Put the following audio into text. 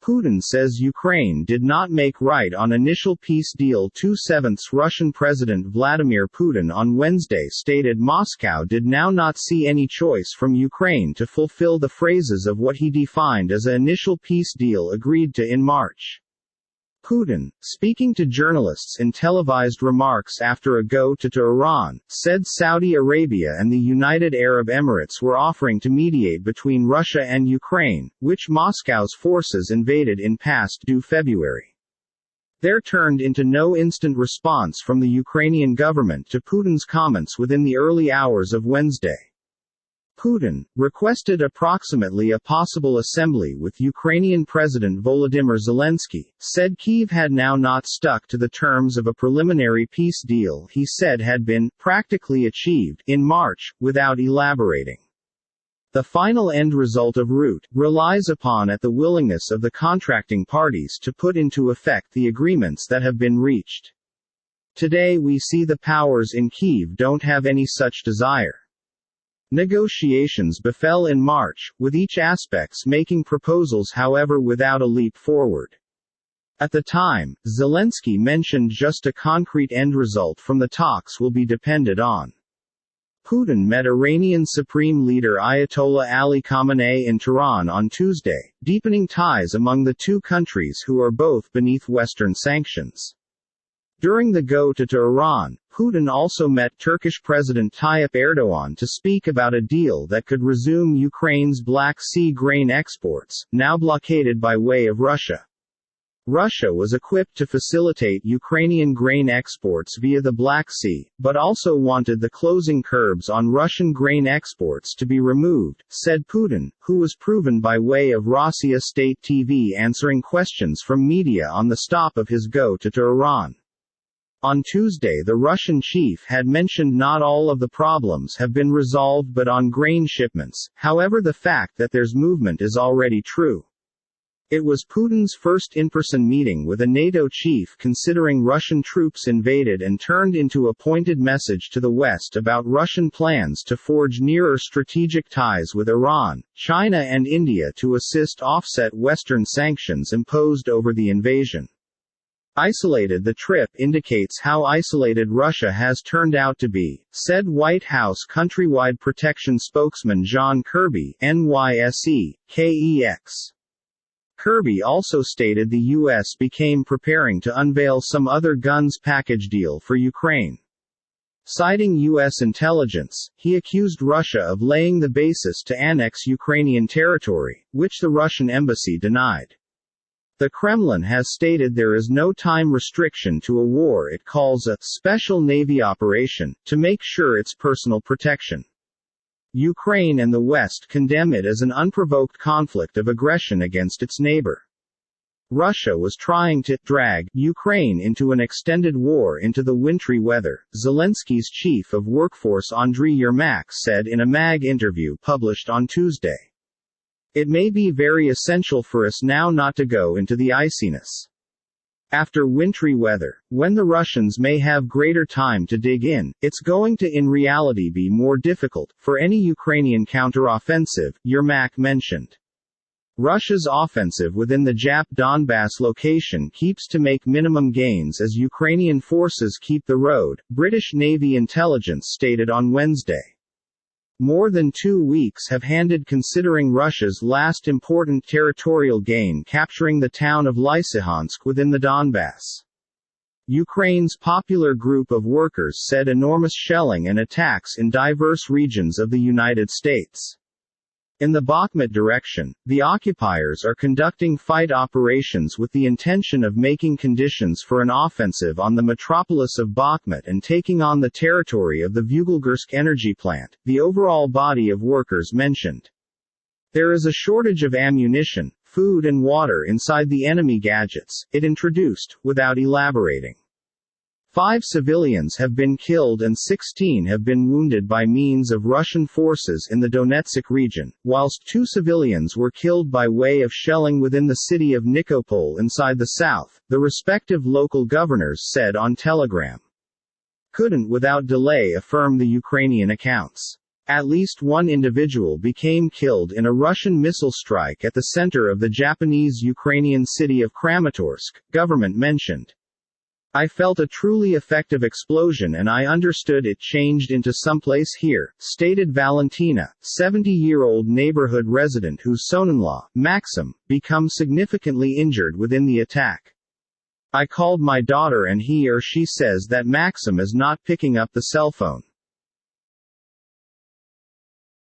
Putin says Ukraine did not make right on initial peace deal. 2/7 Russian President Vladimir Putin on Wednesday stated Moscow did now not see any choice from Ukraine to fulfill the phrases of what he defined as an initial peace deal agreed to in March. Putin, speaking to journalists in televised remarks after a go-to Iran, said Saudi Arabia and the United Arab Emirates were offering to mediate between Russia and Ukraine, which Moscow's forces invaded in past due February. There turned into no instant response from the Ukrainian government to Putin's comments within the early hours of Wednesday. Putin requested approximately a possible assembly with Ukrainian President Volodymyr Zelensky, said Kyiv had now not stuck to the terms of a preliminary peace deal he said had been practically achieved in March, without elaborating. The final end result of route relies upon at the willingness of the contracting parties to put into effect the agreements that have been reached. Today we see the powers in Kyiv don't have any such desire. Negotiations befell in March, with each aspects making proposals however without a leap forward. At the time, Zelensky mentioned just a concrete end result from the talks will be dependent on. Putin met Iranian Supreme Leader Ayatollah Ali Khamenei in Tehran on Tuesday, deepening ties among the two countries who are both beneath Western sanctions. During the go-to Iran, Putin also met Turkish President Tayyip Erdogan to speak about a deal that could resume Ukraine's Black Sea grain exports, now blockaded by way of Russia. Russia was equipped to facilitate Ukrainian grain exports via the Black Sea, but also wanted the closing curbs on Russian grain exports to be removed, said Putin, who was proven by way of Rossiya State TV answering questions from media on the stop of his go-to Iran. On Tuesday the Russian chief had mentioned not all of the problems have been resolved but on grain shipments, however the fact that there's movement is already true. It was Putin's first in-person meeting with a NATO chief considering Russian troops invaded and turned into a pointed message to the West about Russian plans to forge nearer strategic ties with Iran, China and India to assist offset Western sanctions imposed over the invasion. Isolated the trip indicates how isolated Russia has turned out to be, said White House countrywide protection spokesman John Kirby, NYSE, KEX. Kirby also stated the U.S. became preparing to unveil some other guns package deal for Ukraine. Citing U.S. intelligence, he accused Russia of laying the basis to annex Ukrainian territory, which the Russian embassy denied. The Kremlin has stated there is no time restriction to a war it calls a special Navy operation, to make sure it's personal protection. Ukraine and the West condemn it as an unprovoked conflict of aggression against its neighbor. Russia was trying to drag Ukraine into an extended war into the wintry weather, Zelensky's chief of workforce Andriy Yermak said in a MAG interview published on Tuesday. It may be very essential for us now not to go into the iciness. After wintry weather, when the Russians may have greater time to dig in, it's going to in reality be more difficult for any Ukrainian counteroffensive, Yermak mentioned. Russia's offensive within the Jap Donbass location keeps to make minimum gains as Ukrainian forces keep the road, British Navy intelligence stated on Wednesday. More than 2 weeks have handed considering Russia's last important territorial gain capturing the town of Lysychansk within the Donbass. Ukraine's Popular Group of Workers said enormous shelling and attacks in diverse regions of the United States. In the Bakhmut direction, the occupiers are conducting fight operations with the intention of making conditions for an offensive on the metropolis of Bakhmut and taking on the territory of the Vuhledorsk energy plant, the overall body of workers mentioned. There is a shortage of ammunition, food and water inside the enemy gadgets, it introduced, without elaborating. 5 civilians have been killed and 16 have been wounded by means of Russian forces in the Donetsk region, whilst 2 civilians were killed by way of shelling within the city of Nikopol inside the south, the respective local governors said on Telegram. Couldn't without delay affirm the Ukrainian accounts. At least one individual became killed in a Russian missile strike at the center of the Japanese-Ukrainian city of Kramatorsk, government mentioned. I felt a truly effective explosion and I understood it changed into someplace here, stated Valentina, 70-year-old neighborhood resident whose son-in-law, Maxim, became significantly injured within the attack. I called my daughter and he or she says that Maxim is not picking up the cell phone.